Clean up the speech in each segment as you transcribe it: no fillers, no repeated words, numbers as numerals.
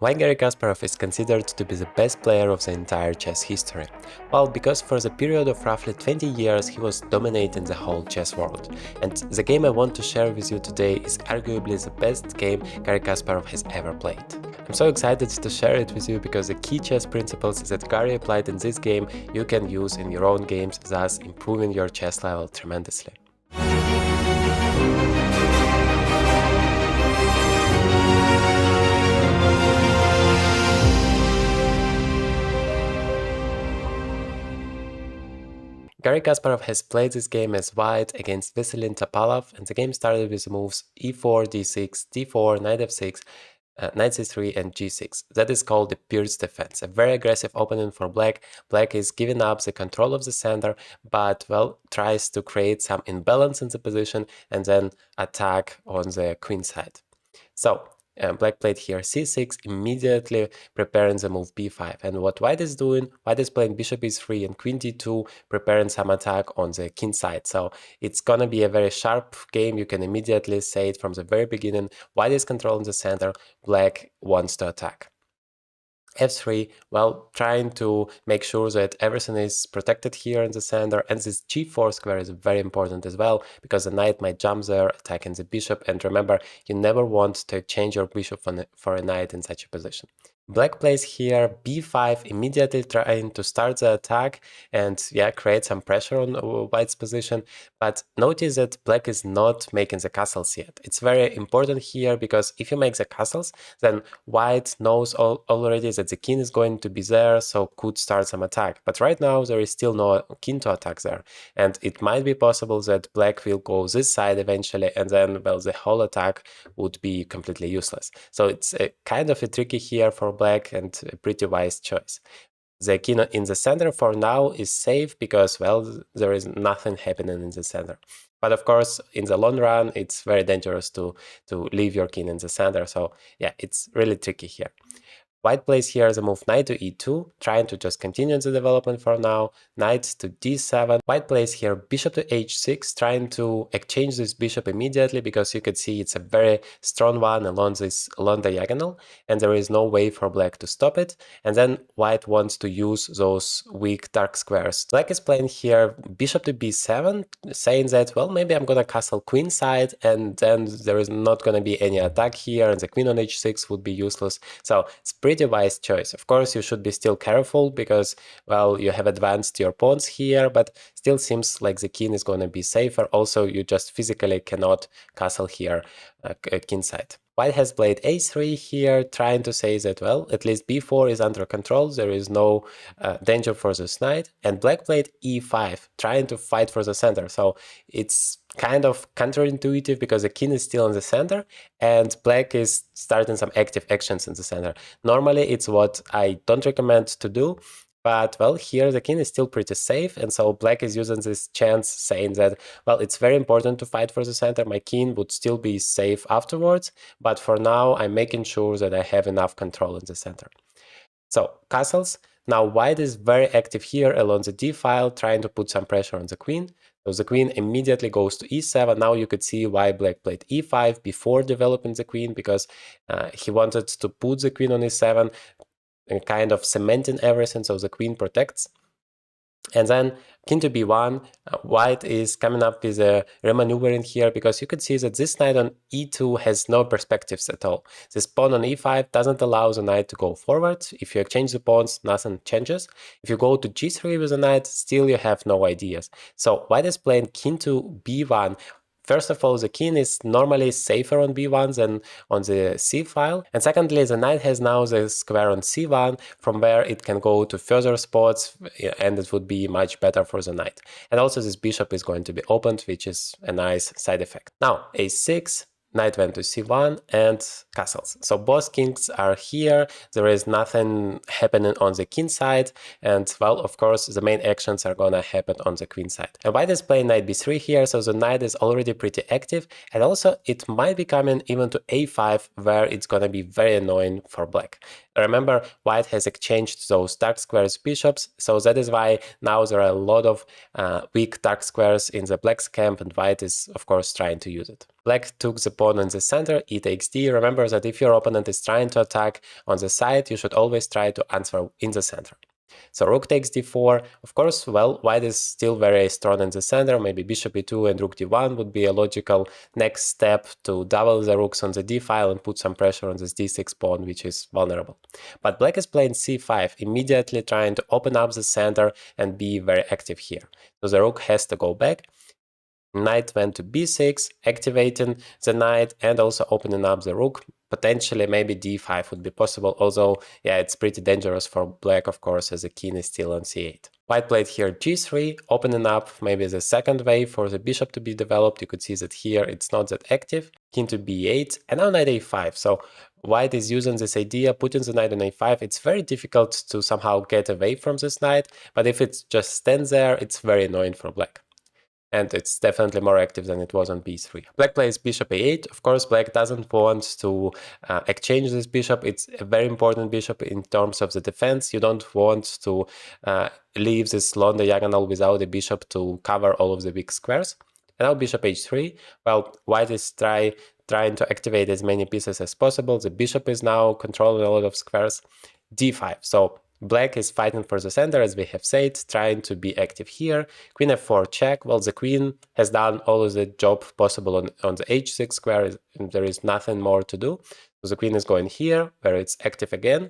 Why Garry Kasparov is considered to be the best player of the entire chess history? Well, because for the period of roughly 20 years he was dominating the whole chess world. And the game I want to share with you today is arguably the best game Garry Kasparov has ever played. I'm so excited to share it with you because the key chess principles that Garry applied in this game you can use in your own games, thus improving your chess level tremendously. Garry Kasparov has played this game as white against Vasilin Topalov, and the game started with the moves e4, d6, d4, knight f6, knight c3 and g6. That is called the pierce defense, a very aggressive opening for black. Black is giving up the control of the center, but well, tries to create some imbalance in the position and then attack on the queen side. So black played here c6, immediately preparing the move b5. And what white is doing, white is playing bishop e3 and queen d2, preparing some attack on the king side. So it's gonna be a very sharp game. You can immediately say it from the very beginning. White is controlling the center, black wants to attack. f3, well, trying to make sure that everything is protected here in the center, and this g4 square is very important as well, because the knight might jump there, attacking the bishop, and remember, you never want to exchange your bishop for a knight in such a position. Black plays here b5, immediately trying to start the attack and create some pressure on white's position. But notice that black is not making the castles yet. It's very important here because if you make the castles, then white knows already that the king is going to be there, so could start some attack. But right now there is still no king to attack there, and it might be possible that black will go this side eventually, and then well, the whole attack would be completely useless. So it's kind of a tricky here for black and a pretty wise choice. The king in the center for now is safe because, well, there is nothing happening in the center. But of course, in the long run, it's very dangerous to leave your king in the center. So yeah, it's really tricky here. White plays here the move knight to e2, trying to just continue the development for now. Knight to d7. White plays here bishop to h6, trying to exchange this bishop immediately because you could see it's a very strong one along this long diagonal, and there is no way for black to stop it. And then white wants to use those weak dark squares. Black is playing here bishop to b7, saying that, well, maybe I'm gonna castle queen side, and then there is not gonna be any attack here, and the queen on h6 would be useless. So it's pretty wise choice. Of course, you should be still careful because, well, you have advanced your pawns here, but still seems like the king is going to be safer. Also, you just physically cannot castle here king side. White has played a3 here, trying to say that, well, at least b4 is under control, there is no danger for this knight, and black played e5, trying to fight for the center. So it's kind of counterintuitive because the king is still in the center and black is starting some active actions in the center. Normally, it's what I don't recommend to do. But, well, here the king is still pretty safe, and so black is using this chance, saying that, well, it's very important to fight for the center, my king would still be safe afterwards, but for now I'm making sure that I have enough control in the center. So, castles. Now white is very active here along the d file, trying to put some pressure on the queen. So the queen immediately goes to e7. Now you could see why black played e5 before developing the queen, because he wanted to put the queen on e7, and kind of cementing everything, so the queen protects. And then king to b1, white is coming up with a remaneuvering here, because you could see that this knight on e2 has no perspectives at all. This pawn on e5 doesn't allow the knight to go forward. If you exchange the pawns, nothing changes. If you go to g3 with the knight, still you have no ideas. So white is playing king to b1. First of all, the king is normally safer on b1 than on the c file. And secondly, the knight has now the square on c1, from where it can go to further spots, and it would be much better for the knight. And also this bishop is going to be opened, which is a nice side effect. Now, a6. Knight went to c1 and castles. So both kings are here, there is nothing happening on the king side, and well, of course, the main actions are gonna happen on the queen side. And white is playing knight b3 here, so the knight is already pretty active, and also it might be coming even to a5, where it's gonna be very annoying for black. Remember, white has exchanged those dark squares bishops, so that is why now there are a lot of weak dark squares in the black's camp, and white is, of course, trying to use it. Black took the pawn in the center, e takes d. Remember that if your opponent is trying to attack on the side, you should always try to answer in the center. So rook takes d4. Of course, well, white is still very strong in the center. Maybe bishop e2 and rook d1 would be a logical next step to double the rooks on the d file and put some pressure on this d6 pawn, which is vulnerable. But black is playing c5, immediately trying to open up the center and be very active here. So the rook has to go back. Knight went to b6, activating the knight and also opening up the rook. Potentially, maybe d5 would be possible, although, yeah, it's pretty dangerous for black, of course, as the king is still on c8. White played here g3, opening up maybe the second way for the bishop to be developed. You could see that here it's not that active. King to b8, and now knight a5. So white is using this idea, putting the knight on a5. It's very difficult to somehow get away from this knight, but if it just stands there, it's very annoying for black. And it's definitely more active than it was on b3. Black plays bishop a8. Of course, black doesn't want to exchange this bishop. It's a very important bishop in terms of the defense. You don't want to leave this long diagonal without a bishop to cover all of the big squares. And now bishop h3. Well, white is trying to activate as many pieces as possible. The bishop is now controlling a lot of squares. d5. So black is fighting for the center, as we have said, trying to be active here. Queen f4 check. Well, the queen has done all of the job possible on the h6 square. There is nothing more to do. So the queen is going here, where it's active again.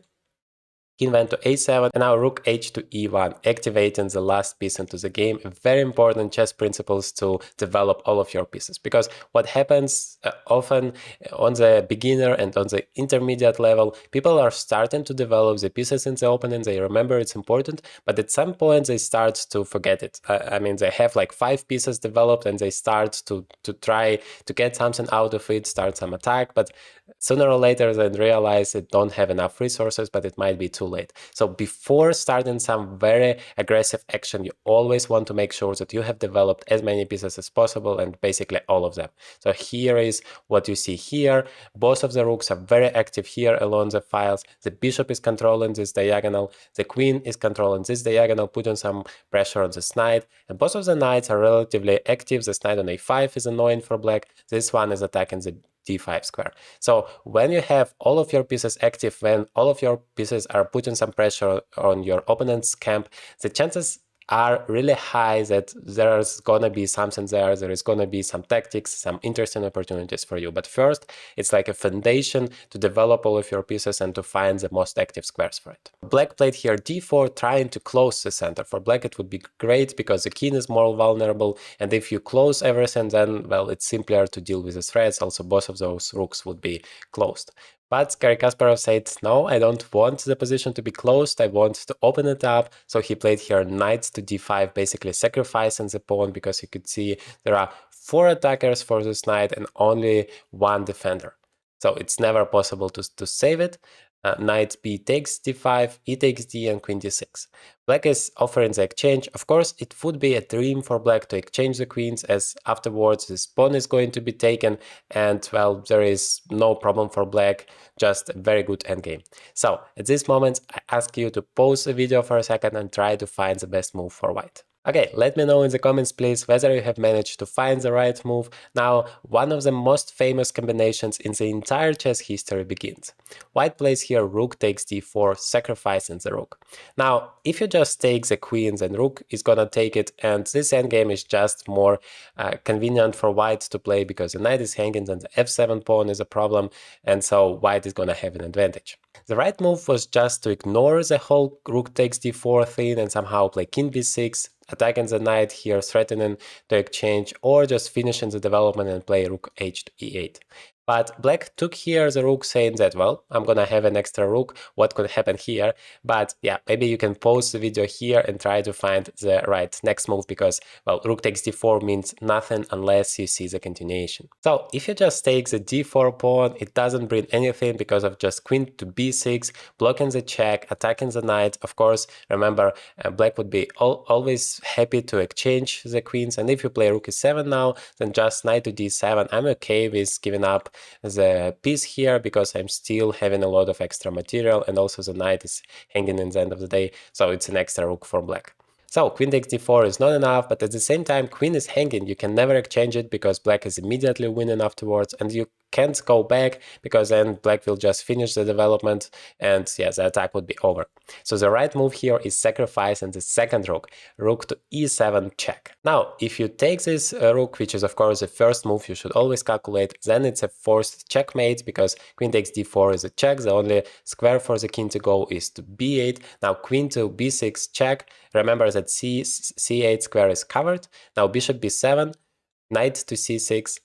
King went to a7, and now rook h to e1, activating the last piece into the game. Very important chess principles to develop all of your pieces, because what happens often on the beginner and on the intermediate level, people are starting to develop the pieces in the opening. They remember it's important, but at some point they start to forget it. I mean, they have like 5 pieces developed and they start to try to get something out of it, start some attack, but sooner or later they realize they don't have enough resources, but it might be too late. So before starting some very aggressive action, you always want to make sure that you have developed as many pieces as possible, and basically all of them. So here is what you see here. Both of the rooks are very active here along the files. The bishop is controlling this diagonal. The queen is controlling this diagonal, putting some pressure on this knight. And both of the knights are relatively active. This knight on a5 is annoying for black. This one is attacking the d5 square. So when you have all of your pieces active, when all of your pieces are putting some pressure on your opponent's camp, the chances are really high that there's gonna be something there, there is gonna be some tactics, some interesting opportunities for you. But first, it's like a foundation to develop all of your pieces and to find the most active squares for it. Black played here d4, trying to close the center. For black, it would be great because the king is more vulnerable, and if you close everything, then, well, it's simpler to deal with the threats. Also, both of those rooks would be closed. But Garry Kasparov said, no, I don't want the position to be closed, I want to open it up. So he played here knight to d5, basically sacrificing the pawn, because you could see there are 4 attackers for this knight and only 1 defender. So it's never possible to save it. Knight b takes d5, e takes d, and queen d6. Black is offering the exchange. Of course, it would be a dream for black to exchange the queens, as afterwards this pawn is going to be taken, and, well, there is no problem for black, just a very good endgame. So at this moment, I ask you to pause the video for a second and try to find the best move for white. Okay, let me know in the comments, please, whether you have managed to find the right move. Now, one of the most famous combinations in the entire chess history begins. White plays here rook takes d4, sacrificing the rook. Now, if you just take the queen, then rook is gonna take it, and this endgame is just more convenient for white to play because the knight is hanging, and the f7 pawn is a problem, and so white is gonna have an advantage. The right move was just to ignore the whole rook takes d4 thing and somehow play king b6, attacking the knight here, threatening to exchange, or just finishing the development and play rook h to e8. But black took here the rook, saying that, well, I'm gonna have an extra rook, what could happen here? But yeah, maybe you can pause the video here and try to find the right next move, because, well, rook takes d4 means nothing unless you see the continuation. So if you just take the d4 pawn, it doesn't bring anything because of just queen to b6, blocking the check, attacking the knight. Of course, remember, black would be always happy to exchange the queens, and if you play rook e7 now, then just knight to d7. I'm okay with giving up the piece here because I'm still having a lot of extra material, and also the knight is hanging in the end of the day, so it's an extra rook for black. So queen takes d4 is not enough, but at the same time queen is hanging. You can never exchange it because black is immediately winning afterwards, and you can't go back because then black will just finish the development and yes, the attack would be over. So the right move here is sacrifice and the second rook to e7 check. Now if you take this rook, which is of course the first move you should always calculate, then it's a forced checkmate because queen takes d4 is a check. The only square for the king to go is to b8. Now queen to b6 check. Remember that c8 square is covered. Now bishop b7, knight to c6,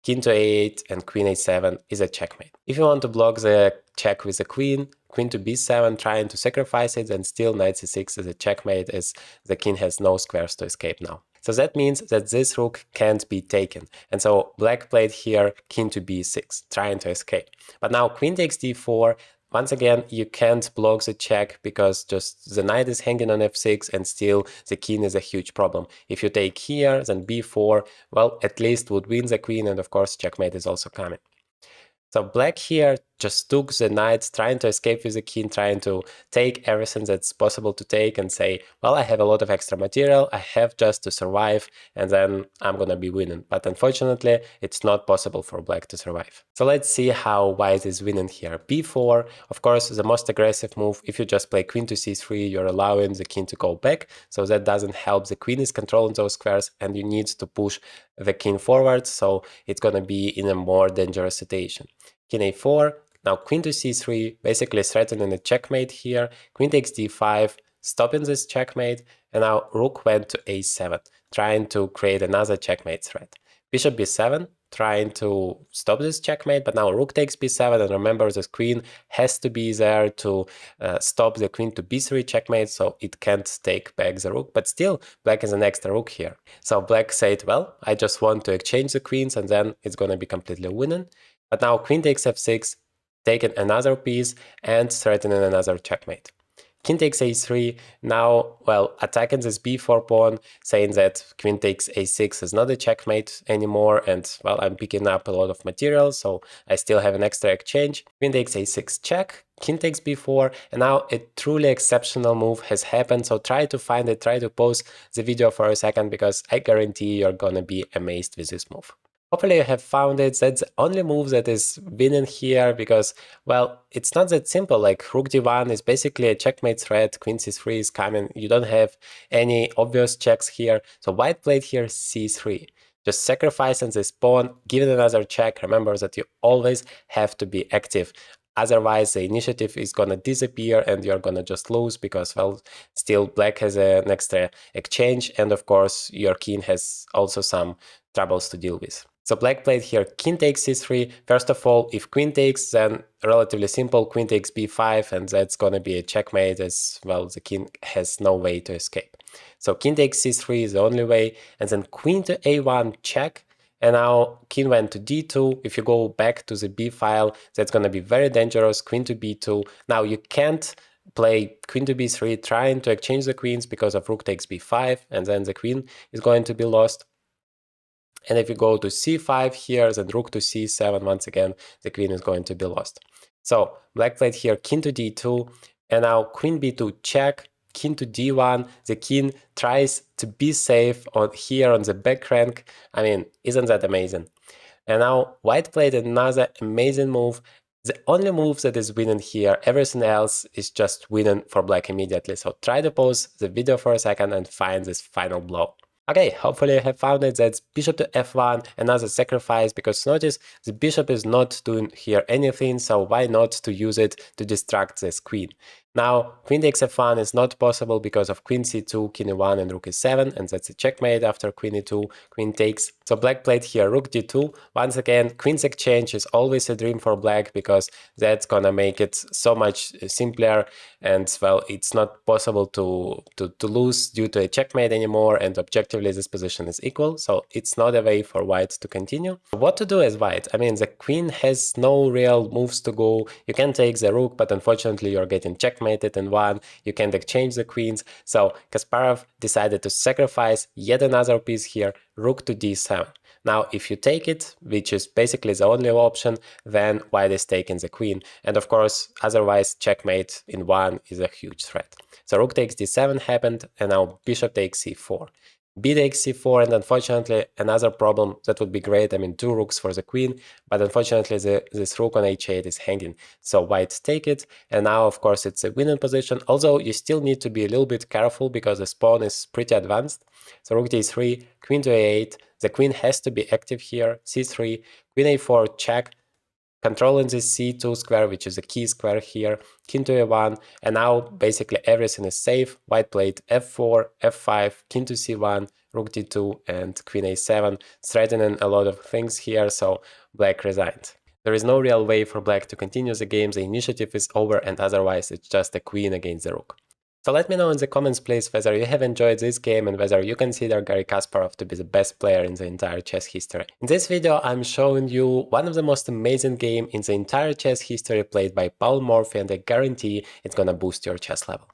king to a8 and queen a7 is a checkmate. If you want to block the check with the queen to b7 trying to sacrifice it, then still knight c6 is a checkmate as the king has no squares to escape now. So that means that this rook can't be taken. And so black played here king to b6 trying to escape. But now queen takes d4. Once again, you can't block the check because just the knight is hanging on f6 and still the king is a huge problem. If you take here, then b4, well, at least would win the queen, and of course checkmate is also coming. So black here just took the knight, trying to escape with the king, trying to take everything that's possible to take and say, well, I have a lot of extra material, I have just to survive, and then I'm gonna be winning. But unfortunately, it's not possible for black to survive. So let's see how white is winning here. b4, of course, the most aggressive move. If you just play queen to c3, you're allowing the king to go back, so that doesn't help. The queen is controlling those squares, and you need to push the king forward, so it's gonna be in a more dangerous situation. King a4, now queen to c3, basically threatening a checkmate here. Queen takes d5, stopping this checkmate, and now rook went to a7, trying to create another checkmate threat. Bishop b7, trying to stop this checkmate, but now rook takes b7, and remember the queen has to be there to stop the queen to b3 checkmate, so it can't take back the rook, but still black has an extra rook here. So black said, well, I just want to exchange the queens and then it's gonna be completely winning. But now queen takes f6, taking another piece and threatening another checkmate. King takes a3, now, well, attacking this b4 pawn, saying that queen takes a6 is not a checkmate anymore, and, well, I'm picking up a lot of material, so I still have an extra exchange. Queen takes a6 check, king takes b4, and now a truly exceptional move has happened, so try to find it, try to pause the video for a second, because I guarantee you're gonna be amazed with this move. Hopefully you have found it. That's the only move that is winning here because, well, it's not that simple. Like rook d1 is basically a checkmate threat, queen c3 is coming. You don't have any obvious checks here. So white played here c3. Just sacrificing this pawn, giving another check. Remember that you always have to be active. Otherwise, the initiative is gonna disappear and you're gonna just lose because, well, still black has an extra exchange, and of course your king has also some troubles to deal with. So black played here king takes c3. First of all, if queen takes, then relatively simple, queen takes b5, and that's gonna be a checkmate as, well, the king has no way to escape. So king takes c3 is the only way, and then queen to a1 check. And now king went to d2. If you go back to the b file, that's going to be very dangerous. Queen to b2. Now you can't play queen to b3 trying to exchange the queens because of rook takes b5, and then the queen is going to be lost. And if you go to c5 here, then rook to c7, once again, the queen is going to be lost. So black played here king to d2, and now queen b2 check, king to d1, the king tries to be safe on here on the back rank. I mean, isn't that amazing? And now white played another amazing move. The only move that is winning here, everything else is just winning for black immediately. So try to pause the video for a second and find this final blow. Okay, hopefully you have found it. That's bishop to f1, another sacrifice, because notice the bishop is not doing here anything, so why not to use it to distract this queen. Now, queen takes f1 is not possible because of queen c2, king e1, and rook e7, and that's a checkmate after queen e2, queen takes. So black played here rook d2. Once again, queen's exchange is always a dream for black because that's gonna make it so much simpler, and, well, it's not possible to lose due to a checkmate anymore, and objectively this position is equal, so it's not a way for white to continue. What to do as white? I mean, the queen has no real moves to go. You can take the rook, but unfortunately you're getting checkmated in one. You can't exchange the queens, so Kasparov decided to sacrifice yet another piece here, rook to d7. Now, if you take it, which is basically the only option, then white is taking the queen. And of course, otherwise, checkmate in one is a huge threat. So rook takes d7 happened, and now bishop takes c4. B takes c4, and unfortunately, another problem that would be great. I mean, 2 rooks for the queen, but unfortunately, this rook on h8 is hanging. So white take it, and now, of course, it's a winning position. Although you still need to be a little bit careful because the pawn is pretty advanced. So rook d3, queen to a8. The queen has to be active here. c3, queen a4, check. Controlling this c2 square, which is a key square here, king to a1, and now basically everything is safe. White played f4, f5, king to c1, rook d2, and queen a7, threatening a lot of things here, so black resigned. There is no real way for black to continue the game, the initiative is over, and otherwise it's just a queen against the rook. So let me know in the comments, please, whether you have enjoyed this game and whether you consider Garry Kasparov to be the best player in the entire chess history. In this video, I'm showing you one of the most amazing games in the entire chess history played by Paul Morphy, and I guarantee it's gonna boost your chess level.